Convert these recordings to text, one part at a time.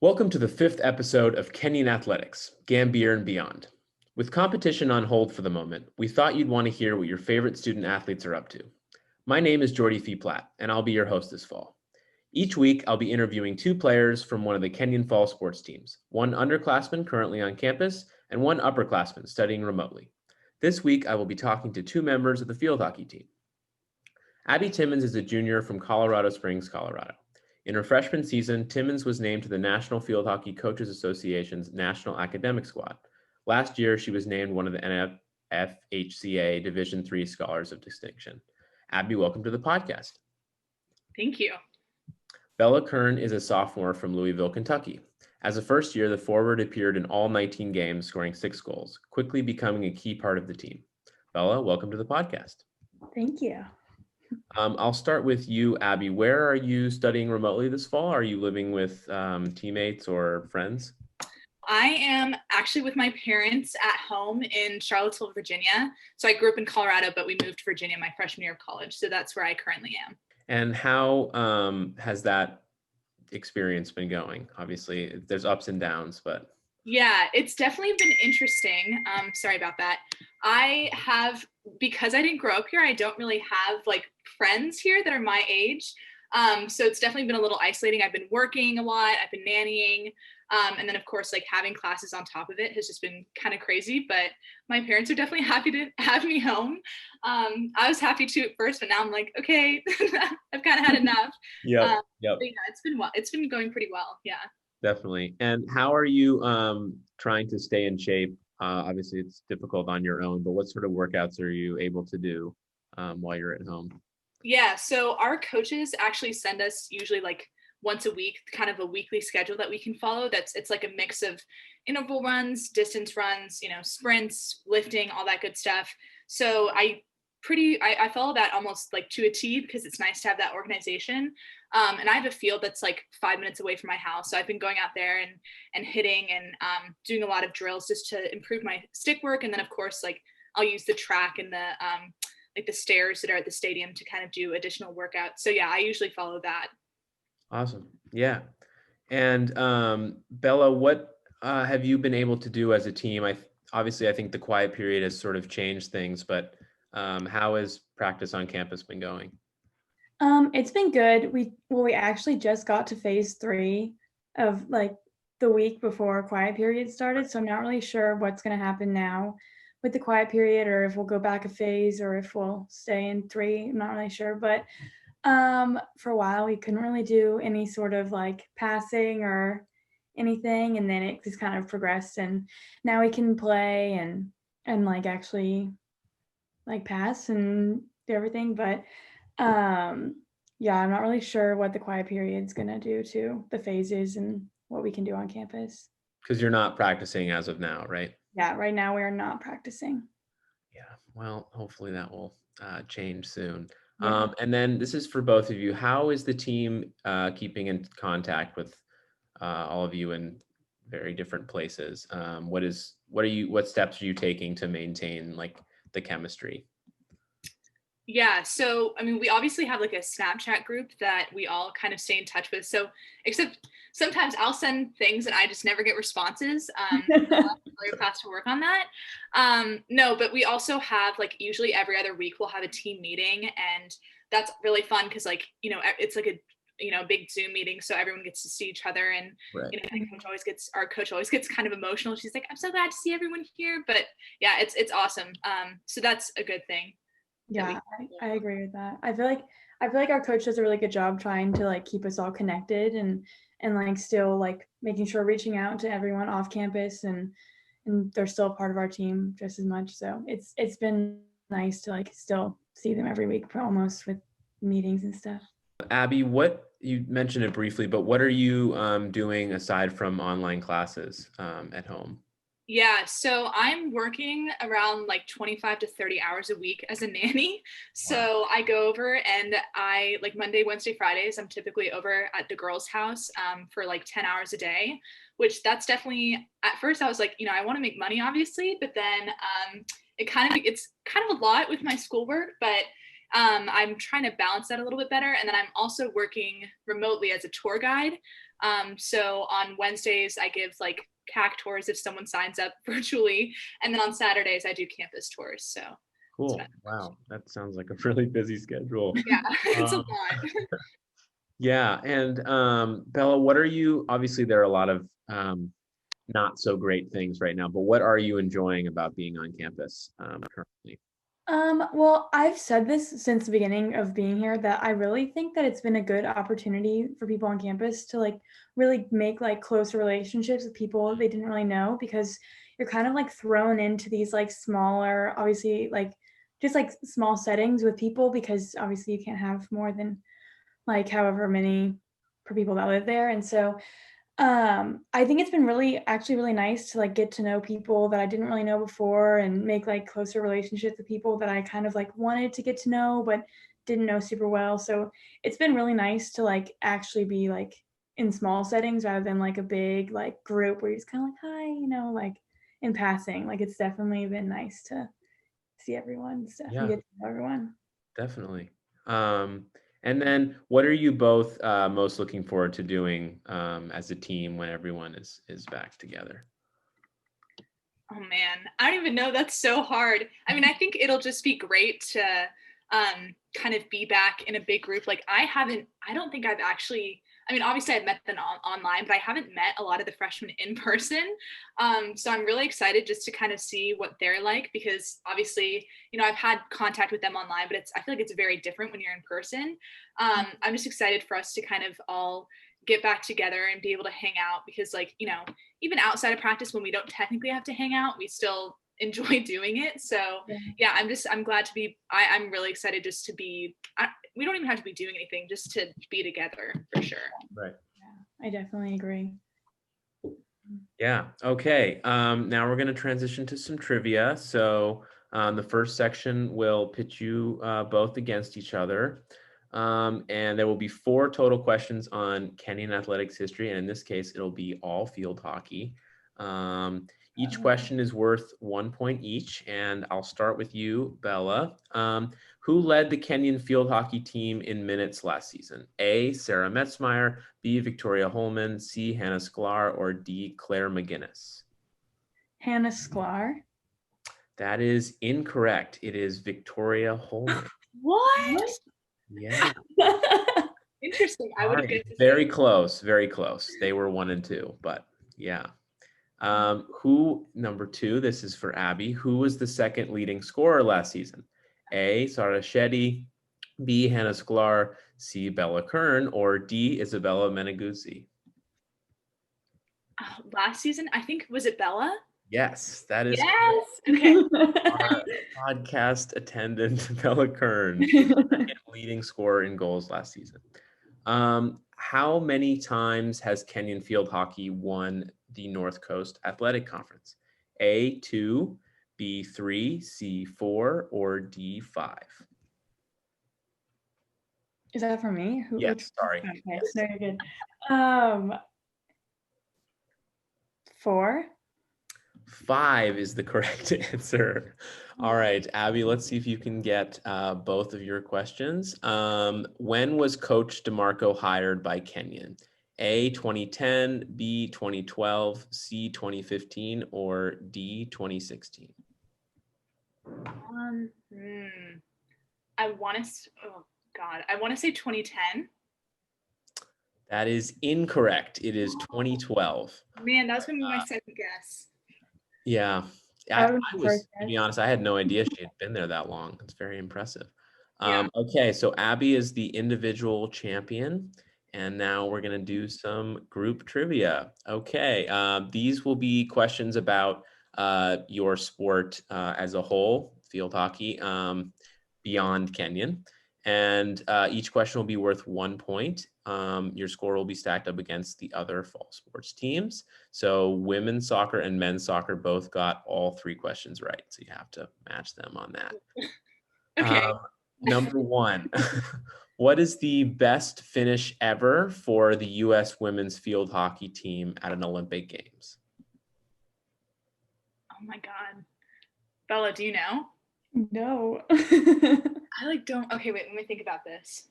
Welcome to the 5th episode of Kenyon Athletics, Gambier and Beyond. With competition on hold for the moment, we thought you'd want to hear what your favorite student athletes are up to. My name is Jordy Fee-Platt, and I'll be your host this fall. Each week, I'll be interviewing two players from one of the Kenyon fall sports teams, one underclassman currently on campus and one upperclassman studying remotely. This week, I will be talking to two members of the field hockey team. Abby Timmons is a junior from Colorado Springs, Colorado. In her freshman season, Timmons was named to the National Field Hockey Coaches Association's National Academic Squad. Last year, she was named one of the NFHCA Division III Scholars of Distinction. Abby, welcome to the podcast. Thank you. Bella Kern is a sophomore from Louisville, Kentucky. As a first year, the forward appeared in all 19 games, scoring 6 goals, quickly becoming a key part of the team. Bella, welcome to the podcast. Thank you. I'll start with you, Abby. Where are you studying remotely this fall? Are you living with teammates or friends? I am actually with my parents at home in Charlottesville, Virginia. So I grew up in Colorado, but we moved to Virginia my freshman year of college. So that's where I currently am. And how has that experience been going? Obviously, there's ups and downs, but. Yeah, it's definitely been interesting. Sorry about that. Because I didn't grow up here, I don't really have like friends here that are my age. So it's definitely been a little isolating. I've been working a lot. I've been nannying. And then of course, like having classes on top of it has just been kind of crazy, but my parents are definitely happy to have me home. I was happy to at first, but now I'm like, okay, I've kind of had enough. Yeah. Yeah, it's been going pretty well. Yeah. Definitely. And how are you trying to stay in shape? Obviously, it's difficult on your own, but what sort of workouts are you able to do while you're at home? Yeah, so our coaches actually send us usually like once a week, kind of a weekly schedule that we can follow. It's like a mix of interval runs, distance runs, sprints, lifting, all that good stuff. So I follow that almost like to a T because it's nice to have that organization. And I have a field that's like 5 minutes away from my house. So I've been going out there and hitting and doing a lot of drills just to improve my stick work. And then of course, like I'll use the track and the stairs that are at the stadium to kind of do additional workouts. So yeah, I usually follow that. Awesome. Yeah. And Bella, what have you been able to do as a team? I think the quiet period has sort of changed things, but how has practice on campus been going? It's been good. We actually just got to phase 3 of like the week before quiet period started. So I'm not really sure what's going to happen now with the quiet period, or if we'll go back a phase, or if we'll stay in 3. I'm not really sure. But for a while we couldn't really do any sort of like passing or anything, and then it just kind of progressed, and now we can play and like actually like pass and do everything. But yeah, I'm not really sure what the quiet period is going to do to the phases and what we can do on campus. Because you're not practicing as of now, right? Yeah, right now we are not practicing. Yeah, well, hopefully that will change soon. Yeah. And then this is for both of you. How is the team keeping in contact with all of you in very different places? What steps are you taking to maintain like the chemistry? Yeah, so I mean, we obviously have like a Snapchat group that we all kind of stay in touch with. So except sometimes I'll send things and I just never get responses. I'll have to class to work on that. No, but we also have like usually every other week we'll have a team meeting, and that's really fun because like it's like a big Zoom meeting, so everyone gets to see each other, and Right. Our coach always gets kind of emotional. She's like, I'm so glad to see everyone here. But yeah, it's awesome. So that's a good thing. Yeah, I agree with that. I feel like our coach does a really good job trying to like keep us all connected and like still like making sure reaching out to everyone off campus, and they're still a part of our team just as much. So it's been nice to like still see them every week almost with meetings and stuff. Abby, you mentioned it briefly, but what are you doing aside from online classes at home? Yeah, so I'm working around like 25 to 30 hours a week as a nanny. So I go over and I like Monday, Wednesday, Fridays, I'm typically over at the girls' house for like 10 hours a day, which that's definitely, at first I was like, I want to make money obviously, but then it's kind of a lot with my schoolwork, but I'm trying to balance that a little bit better. And then I'm also working remotely as a tour guide. So on Wednesdays, I give like CAC tours if someone signs up virtually. And then on Saturdays, I do campus tours. So Cool. Wow. That sounds like a really busy schedule. yeah, it's a Um, lot. Yeah. And Bella, what are you, obviously there are a lot of not so great things right now, but what are you enjoying about being on campus currently? Well, I've said this since the beginning of being here that I really think that it's been a good opportunity for people on campus to like really make like closer relationships with people they didn't really know, because you're kind of like thrown into these like smaller, obviously like just like small settings with people, because obviously you can't have more than like however many per people that live there. And so I think it's been actually really nice to like get to know people that I didn't really know before and make like closer relationships with people that I kind of like wanted to get to know but didn't know super well. So it's been really nice to like actually be like in small settings rather than like a big like group where you're just kind of like, hi, like in passing. Like it's definitely been nice to see everyone stuff and Yeah, get to know everyone. definitely. And then what are you both most looking forward to doing as a team when everyone is back together? Oh man, I don't even know. That's so hard. I mean, I think it'll just be great to kind of be back in a big group. Like I don't think I've actually, I mean, obviously I've met them online, but I haven't met a lot of the freshmen in person. So I'm really excited just to kind of see what they're like, because obviously, I've had contact with them online, but I feel like it's very different when you're in person. I'm just excited for us to kind of all get back together and be able to hang out, because like, even outside of practice, when we don't technically have to hang out, we still enjoy doing it. So yeah, I'm glad to be, I'm really excited just to be, we don't even have to be doing anything, just to be together for sure. Right. Yeah, I definitely agree. Yeah. Okay. Now we're going to transition to some trivia. So the first section will pit you both against each other. And there will be 4 total questions on Kenyon athletics history. And in this case, it'll be all field hockey. Each question is worth 1 point each. And I'll start with you, Bella. Who led the Kenyon field hockey team in minutes last season? A, Sarah Metzmeyer, B, Victoria Holman, C, Hannah Sklar, or D, Claire McGinnis? Hannah Sklar. That is incorrect. It is Victoria Holman. What? Yeah. Interesting. I would have guessed Very close, very close. They were 1 and 2, but yeah. Number 2, this is for Abby. Who was the second leading scorer last season? A, Sara Shetty, B, Hannah Sklar, C, Bella Kern, or D, Isabella Meneguzzi? last season, I think, was it Bella? Yes, that is yes. Okay. our podcast attendant, Bella Kern, second leading scorer in goals last season. How many times has Kenyon field hockey won the North Coast Athletic Conference? A, 2, B, 3, C, 4, or D, 5? Is that for me? Yes, sorry. Okay, Yes. no, you're good. 4. 5 is the correct answer. All right, Abby, let's see if you can get both of your questions. When was Coach DeMarco hired by Kenyon? A, 2010, B, 2012, C, 2015, or D, 2016? I want to, oh God, I want to say 2010. That is incorrect. It is 2012. Man, that was going to be my second guess. Yeah. I was, to be honest, I had no idea she had been there that long. It's very impressive. Yeah. Okay, so Abby is the individual champion, and now we're going to do some group trivia. Okay, these will be questions about your sport as a whole, field hockey, beyond Kenyon. And each question will be worth 1 point. Your score will be stacked up against the other fall sports teams. So women's soccer and men's soccer both got all 3 questions right. So you have to match them on that. Okay. Number 1, what is the best finish ever for the U.S. women's field hockey team at an Olympic Games? Oh my God. Bella, do you know? No. I don't, okay, wait, let me think about this.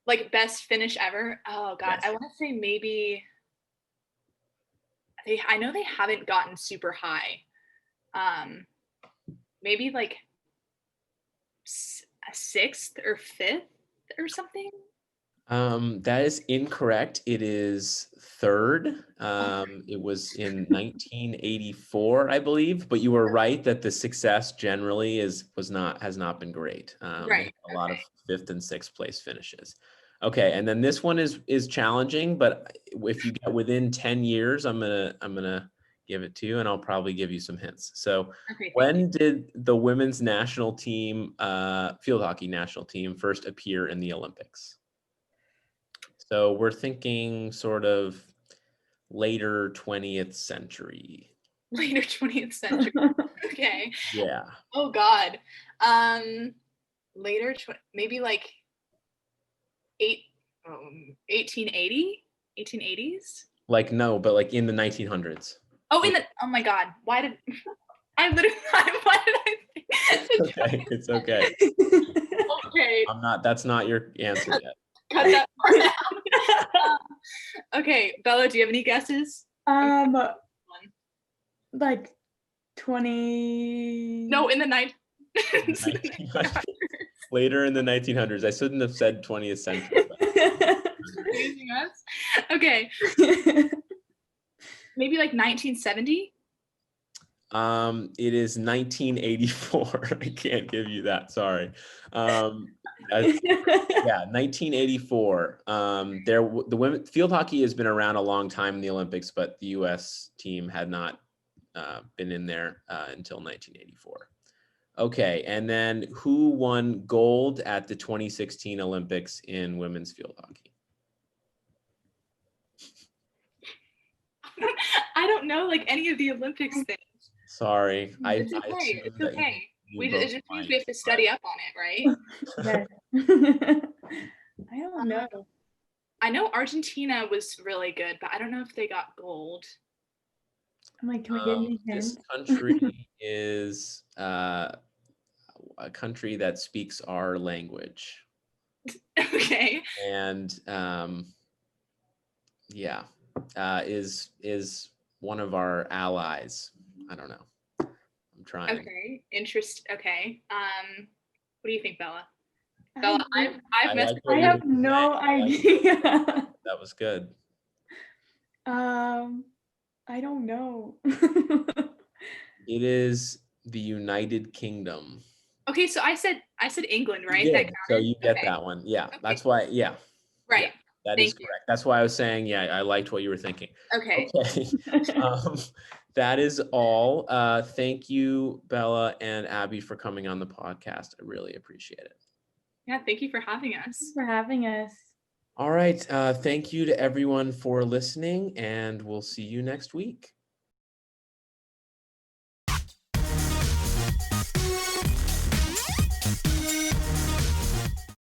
Like best finish ever? Oh God, yes. I want to say maybe I know they haven't gotten super high. Maybe like a 6th or 5th or something. That is incorrect. It is 3rd. It was in 1984, I believe, but you were right that the success generally has not been great. They Right. had a lot of 5th and 6th place finishes. Okay, and then this one is challenging, but if you get within 10 years, I'm gonna give it to you, and I'll probably give you some hints. So Okay. when did the women's national team, field hockey national team, first appear in the Olympics? So we're thinking sort of later 20th century. Later 20th century. Okay. Yeah. Oh God. Later, maybe like 1880, 1880s. Like, no, but like in the 1900s. Oh, oh my God. Why did I literally, why did I think? Okay, it's okay. Okay. That's not your answer yet. Cut that part out. Okay, Bella, do you have any guesses? Like 20. No, in the 1900s. Later in the 1900s. I shouldn't have said 20th century. Confusing us. Okay. Maybe like 1970. It is 1984. I can't give you that. Sorry. Yeah, 1984. The women field hockey has been around a long time in the Olympics, but the U.S. team had not been in there until 1984. Okay, and then who won gold at the 2016 Olympics in women's field hockey? I don't know like any of the Olympics things. Sorry, It's okay. It's okay. It just means we have to study up on it, right? I don't know. I know Argentina was really good, but I don't know if they got gold. I'm like, can we get any hints? This country is a country that speaks our language. Okay. And yeah, is one of our allies. I don't know. I'm trying. Okay. Okay. What do you think, Bella? Bella, I've messed. I have no idea. That was good. I don't know. It is the United Kingdom. Okay, so I said England, right? Yeah, so you get that one. Yeah, okay. That's why. Yeah. Right. Yeah, that is correct. That's why I was saying, yeah, I liked what you were thinking. Okay. That is all. Thank you, Bella and Abby, for coming on the podcast. I really appreciate it. Yeah, thank you for having us. Thanks for having us. All right. Thank you to everyone for listening, and we'll see you next week.